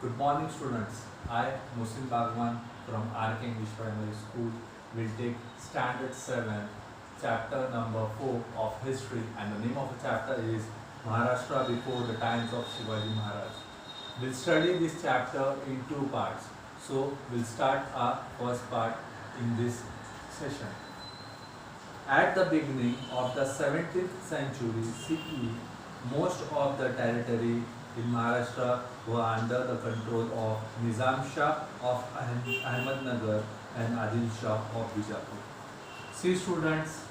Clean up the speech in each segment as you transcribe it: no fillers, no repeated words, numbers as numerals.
Good morning, students. I, Muslim Bagwan from R. K. English Primary School, will take Standard 7, chapter number 4 of History, and the name of the chapter is Maharashtra before the times of Shivaji Maharaj. We'll study this chapter in two parts. So, we'll start our first part in this session. At the beginning of the 17th century CE, most of the territory in Maharashtra were under the control of Nizam Shah of Ahmednagar and Adil Shah of Bijapur. See students,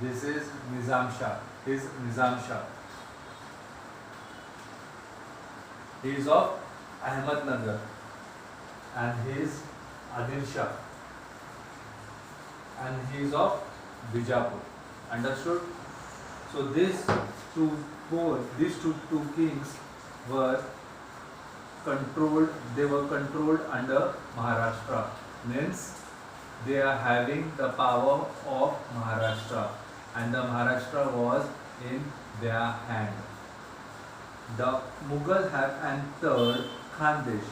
this is Nizam Shah. He is Nizam Shah. He is of Ahmednagar and he is Adil Shah and he is of Bijapur. Understood? So these two kings were controlled. They were controlled under Maharashtra. Means they are having the power of Maharashtra, and the Maharashtra was in their hand. The Mughals have entered Khandesh.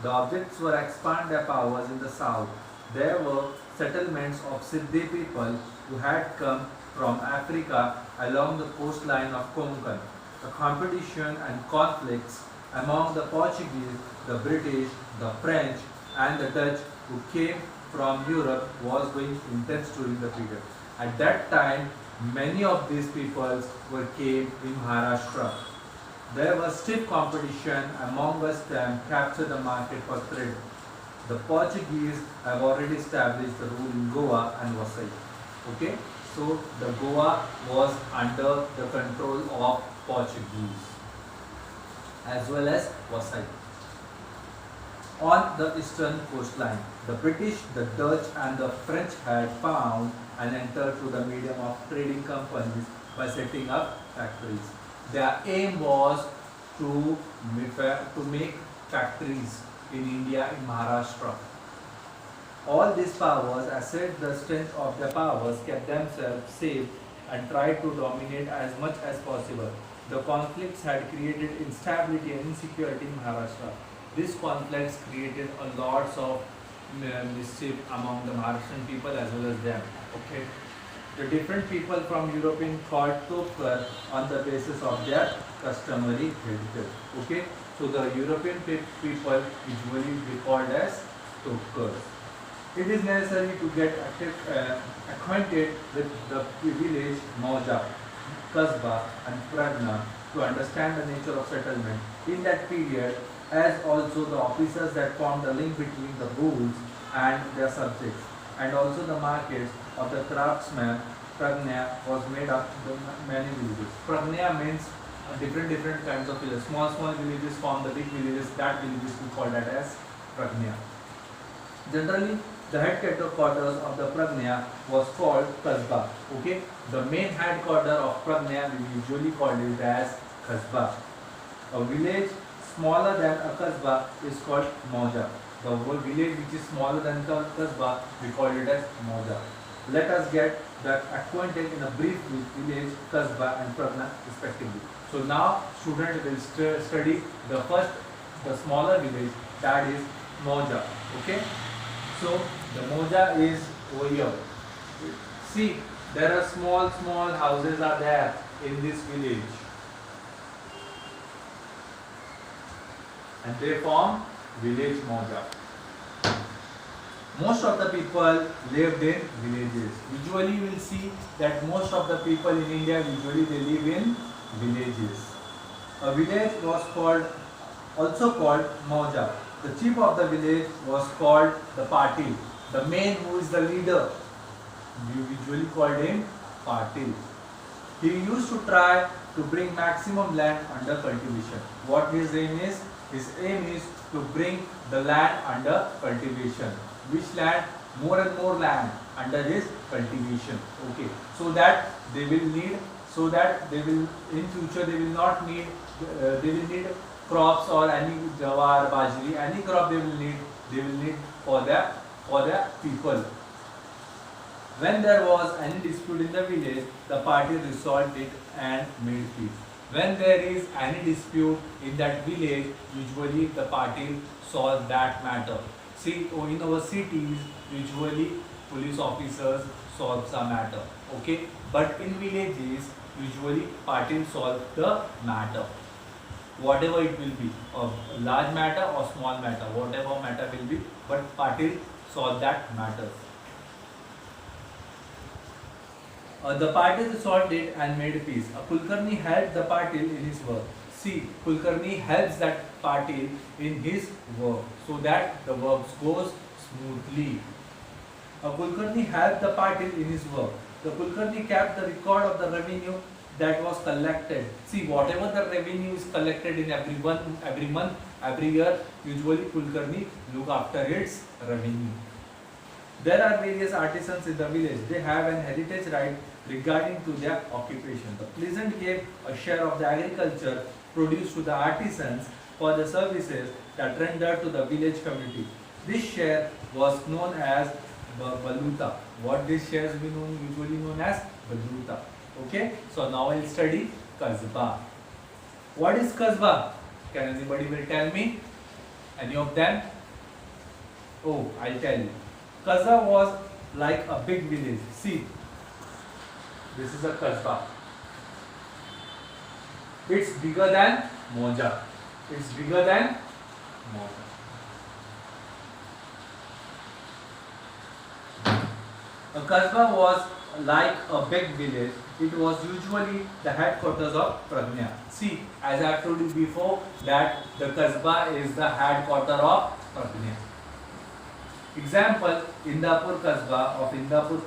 The objects were expand their powers in the south. There were settlements of Siddhi people who had come from Africa along the coastline of Konkan. The competition and conflicts among the Portuguese, the British, the French and the Dutch who came from Europe was going intense during the period. At that time, many of these peoples came in Maharashtra. There was stiff competition among them capture the market for trade. The Portuguese have already established the rule in Goa and Vasai. Okay? So the Goa was under the control of Portuguese as well as Vasai. On the eastern coastline, the British, the Dutch and the French had found and entered through the medium of trading companies by setting up factories. Their aim was to make factories in India, in Maharashtra. All these powers asserted the strength of their powers, kept themselves safe and tried to dominate as much as possible. The conflicts had created instability and insecurity in Maharashtra. These conflicts created a lots of mischief among the Maharashtrian people as well as them. Okay. The different people from European called Topkar on the basis of their customary heritage. Okay. So the European people usually be called as Topkars. It is necessary to get acquainted with the village Mauja, Kasba and Pragna to understand the nature of settlement in that period, as also the officers that formed the link between the rules and their subjects, and also the markets of the craftsmen. Pragna was made up of many villages. Pragna means different kinds of villages. Small villages form the big villages. That villages we call that as Pragna. Generally, the headquarters of the Pragna was called Kasba. Okay, the main headquarters of Pragna we usually call it as Kasba. A village smaller than a Kasba is called Mauja. The whole village which is smaller than the Kasba we call it as Mauja. Let us get that acquainted in a brief with village, Kasba and Pragna respectively. So now student will study the smaller village, that is Mauja. Okay. So the Mauja is over here. See, there are small houses are there in this village, and they form village Mauja. Most of the people lived in villages. Usually you will see that most of the people in India usually they live in villages. A village was also called Mauja. The chief of the village was called the Patil. The man who is the leader, you usually called him Patil. He used to try to bring maximum land under cultivation. What his aim is? His aim is to bring the land under cultivation. Which land? More and more land under his cultivation. Okay. So that they will in future they will not need they will need crops or any jawar, bajri, any crop they will need for their people. When there was any dispute in the village, the party resolved it and made peace. When there is any dispute in that village, usually the patil solve that matter. See, in our cities, usually police officers solve the matter. Okay, but in villages, usually patil solve the matter. Whatever it will be, a large matter or small matter, whatever matter will be, but patil solve that matters. The Patil solved it and made peace. Kulkarni helped the Patil in his work. See, Kulkarni helps that Patil in his work so that the work goes smoothly. Kulkarni helped the Patil in his work. The Kulkarni kept the record of the revenue that was collected. See, whatever the revenue is collected in every month, every year, usually Kulkarni look after its revenue. There are various artisans in the village. They have an heritage right regarding to their occupation. The peasant gave a share of the agriculture produced to the artisans for the services that rendered to the village community. This share was known as baluta. What this share is usually known as baluta. Okay. So now I'll study kasbah. What is kasbah? Can anybody will tell me? Any of them? Oh, I'll tell you. Kasbah was like a big village. See, this is a kasbah. It's bigger than Moja. It's bigger than Moja. A kasbah was like a big village. It was usually the headquarters of Pragnya. See, as I have told you before, that the kasbah is the headquarter of Pragnya. Example, Indapur Kasbah of Indapur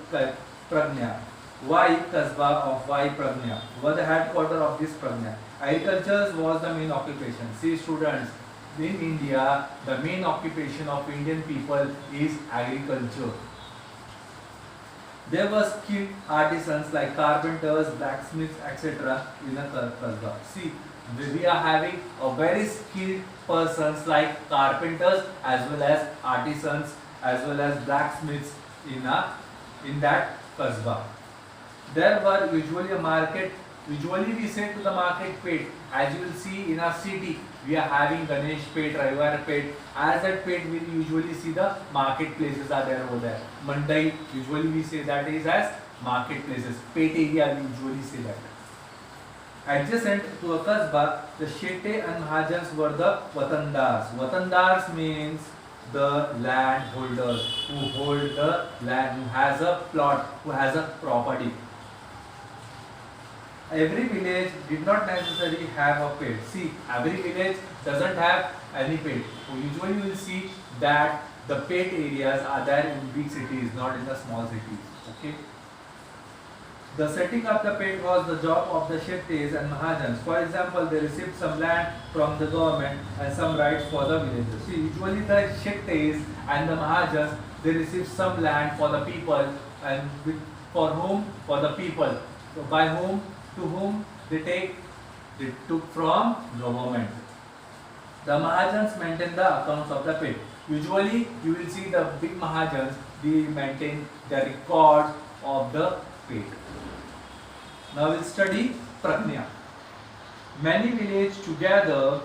Pragnya. Why Kasbah of why Pragnya? Was the headquarter of this Pragnya. Agriculture was the main occupation. See students, in India, the main occupation of Indian people is agriculture. There were skilled artisans like carpenters, blacksmiths, etc. in a Kasbah. See, we are having a very skilled persons like carpenters as well as artisans as well as blacksmiths in that kasbah. There were usually a market. Usually we say to the market pet. As you will see in our city, we are having Ganesh pet, Raivar pet. As that pet, we usually see the marketplaces are there over there. Mandai, usually we say that is as marketplaces. Pet area, we usually say that. Adjacent to a kasbah, the Shete and Mahajans were the Watandars. Watandars means the landholders who hold the land, who has a plot, who has a property. Every village did not necessarily have a pet. See, every village doesn't have any pet. So usually you will see that the pet areas are there in big cities, not in the small cities. Okay. The setting up the pet was the job of the Shettis and Mahajans. For example, they received some land from the government and some rights for the villagers. See, usually the Shettis and the Mahajans, they receive some land for the people and for whom? For the people. So by whom? To whom they took from government. The Mahajans maintain the accounts of the pet. Usually you will see the big Mahajans, they maintain the records of the pet. Now we'll study Pragnya. Many villages together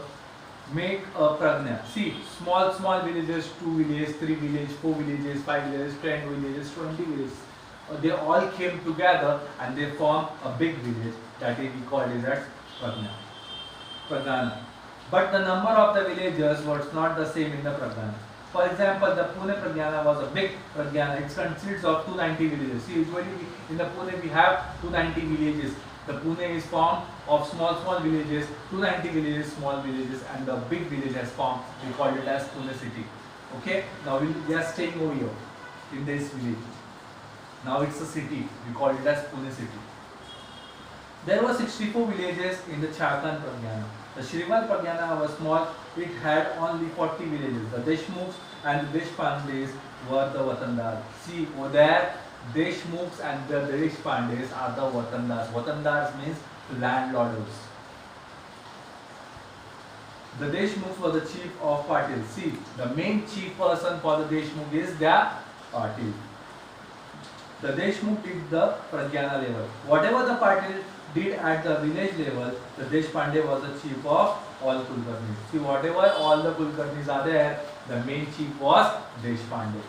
make a Pragnya. See, small villages, 2 villages, 3 villages, 4 villages, 5 villages, 10 villages, 20 villages. They all came together and they form a big village that is we call it as Pragnya. Praghna. But the number of the villagers was not the same in the Praghna. For example, the Pune Pragyana was a big Pragyana. It consists of 290 villages. See, usually in the Pune we have 290 villages. The Pune is formed of small villages, 290 villages, small villages, and the big village has formed. We call it as Pune city. Okay. Now we are staying over here in this village. Now it's a city. We call it as Pune city. There were 64 villages in the Chakan Pragyana. The Shrival Pragyana was small. It had only 40 villages. The Deshmukhs and the Deshpandes were the Watandars. See, over there, Deshmukhs and the Deshpandes are the Watandars. Watandars means landlords. The Deshmukhs were the chief of Patil. See, the main chief person for the Deshmukh is their Patil. The Deshmukh did the Pragyana level. Whatever the Patil did at the village level, the Deshpande was the chief of all Kulkarnis. See, whatever all the Kulkarnis are there, the main chief was Deshpande.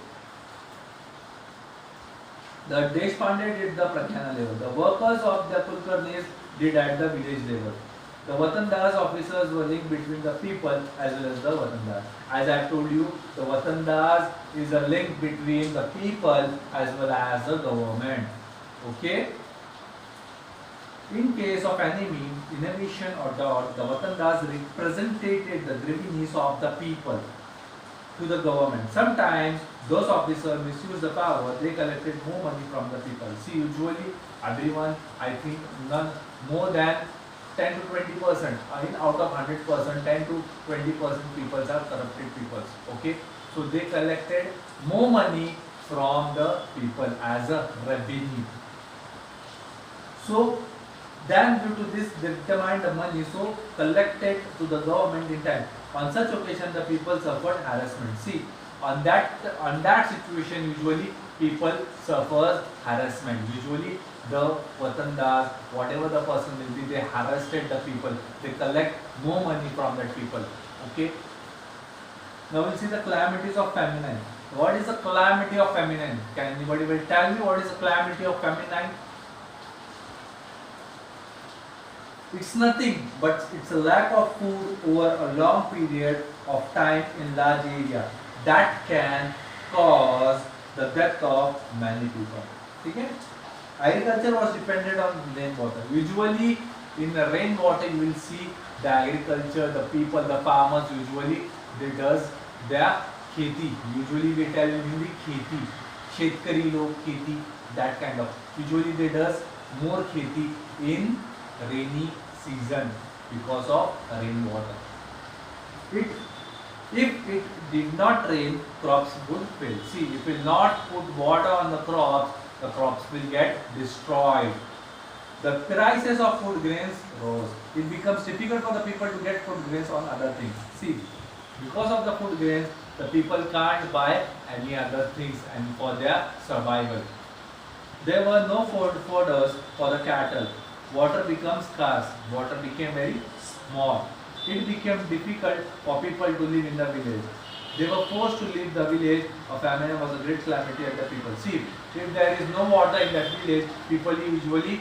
The Deshpande did the Pradhana level. The workers of the Kulkarnis did at the village level. The Watandas officers were linked between the people as well as the Watandas. As I told you, the Watandas is a link between the people as well as the government. Okay? In case of enemy, innovation or doubt, the Watandas represented the grievances of the people to the government. Sometimes those officers misused the power, they collected more money from the people. See, usually everyone, I think none more than 10 to 20%, in out of 100%, 10 to 20% people are corrupted people. Okay, so they collected more money from the people as a revenue. So then due to this, they determined the money so collected to the government in time. On such occasion, the people suffered harassment. See, on that situation, usually people suffer harassment. Usually the Watandas, whatever the person will be, they harassed the people. They collect more money from that people. Okay. Now we'll see the calamities of famine. What is the calamity of famine? Can anybody will tell me what is the calamity of famine? It's nothing but it's a lack of food over a long period of time in large area that can cause the death of many people. Okay? Agriculture was dependent on rainwater. Usually in the rainwater you will see the agriculture, the people, the farmers usually they does their kheti. Usually we tell in Hindi kheti. Shetkari log kheti, that kind of. Usually they does more kheti in rainy season because of rainwater. If it did not rain, crops would fail. See, if we will not put water on the crops will get destroyed. The prices of food grains rose. It becomes difficult for the people to get food grains on other things. See, because of the food grains, the people can't buy any other things and for their survival. There were no foders for the cattle. Water becomes scarce. Water became very small. It became difficult for people to live in the village. They were forced to leave the village. A famine was a great calamity at the people. See, if there is no water in that village, people usually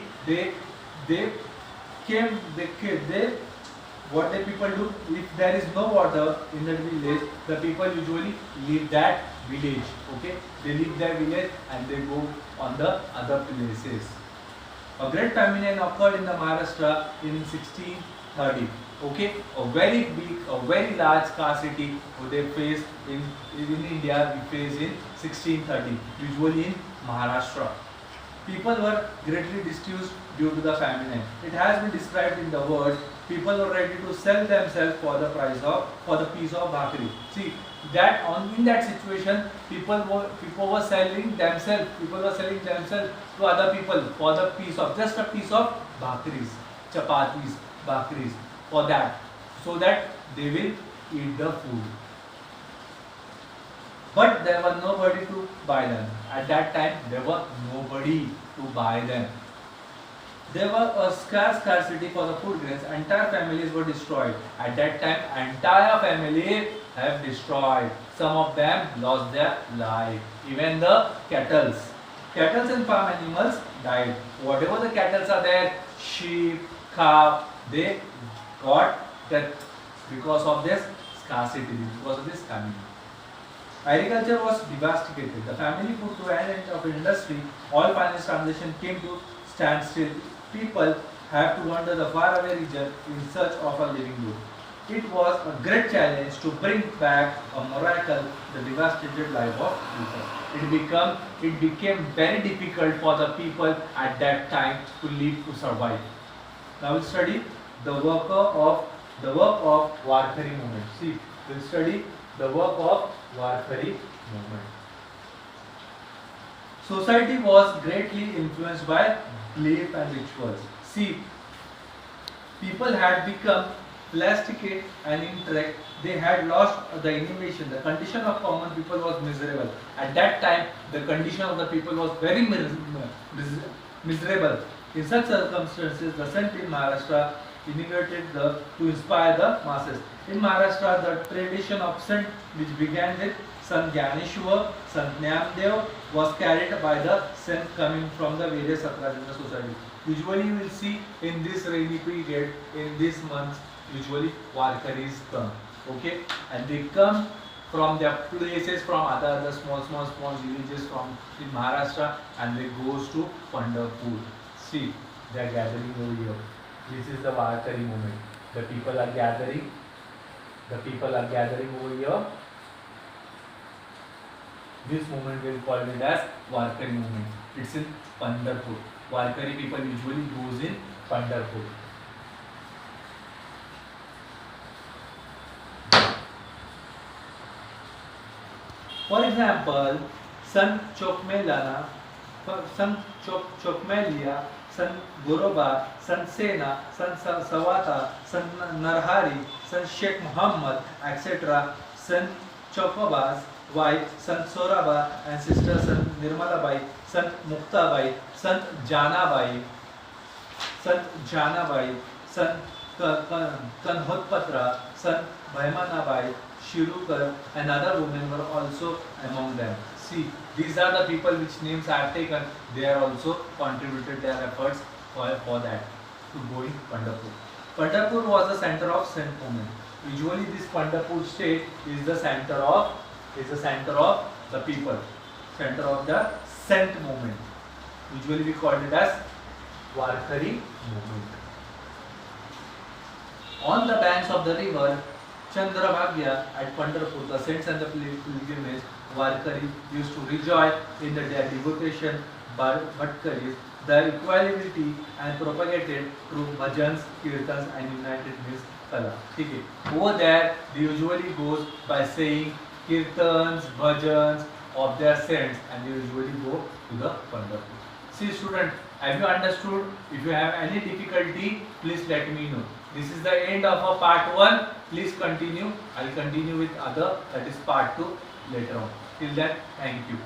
what the people do, if there is no water in that village, the people usually leave that village. Okay, they leave their village and they go on the other places. A great famine occurred in the Maharashtra in 1630. Okay, a very big, a very large scarcity they faced in India. We faced in 1630. Usually in Maharashtra, people were greatly distressed due to the famine. It has been described in the words, people were ready to sell themselves for the piece of bhakri. See that in that situation, people were selling themselves. People were selling themselves to other people for the piece of just a piece of bhakris, chapatis, bhakris, for that, so that they will eat the food. But there was nobody to buy them. At that time, there was nobody to buy them. There was a scarcity for the food grains. Entire families were destroyed. At that time, entire families have destroyed. Some of them lost their life. Even the cattle and farm animals died. Whatever the cattle are there, sheep, cow, they got death because of this scarcity, because of this famine. Agriculture was devastated. The family put to an end of industry. All finance transactions came to standstill. People have to wander the faraway region in search of a living good. It was a great challenge to bring back a miracle the devastated life of people. It became very difficult for the people at that time to live, to survive. Now we'll study the work of Warkari movement. See, we'll study the work of Warkari movement. Society was greatly influenced by belief and rituals. See, people had become plastic and intellect. They had lost the innovation. The condition of common people was miserable. At that time, the condition of the people was very miserable. In such circumstances, the Sant in Maharashtra inaugurated to inspire the masses. In Maharashtra, the tradition of Sant, which began with Sant Gyaneshwar, Sant Nyamdev, was carried by the Sant coming from the various Satrajitra societies. Usually, you will see in this rainy period, in this month, usually Warkaris come. Okay, and they come from their places, from other small villages from in Maharashtra, and they goes to Pandharpur. See, they are gathering over here. This is the Varkari movement. The people are gathering. The people are gathering over here. This movement will call it as Varkari movement. It's in Pandharpur. Varkari people usually goes in Pandharpur. For example, Sant Chokmelana, Sant Chokmelia, Sant Goroba, Sant Sena, Sant Sawata, Sant Narhari, Sant Sheikh Muhammad, etc. Sant Chokobas, wife Sant Soraba and sister Sant Nirmalabai, Sant Muktabai, Sant Janabai, Sant Kanhotpatra, Sant Bhaimanabai, Shirukar and other women were also among them. See, these are the people which names I have taken. They are also contributed their efforts for that to go in Pandharpur. Pandharpur was the center of Sant movement. Usually, this Pandharpur state is the center of the people, center of the Sant movement. Usually, we call it as Warkari movement. On the banks of the river Chandrabhagya at Pandharpur, the saints and the pilgrims Warkari used to rejoice in their devotion Bhatkaris, the equality and propagated through bhajans, kirtans and united means kala. Okay. Over there, they usually goes by saying kirtans, bhajans of their saints, and they usually go to the Pandharpur. See, student, have you understood? If you have any difficulty, please let me know. This is the end of our part 1. Please continue. I will continue with other, that is part 2 later on. Till then, thank you.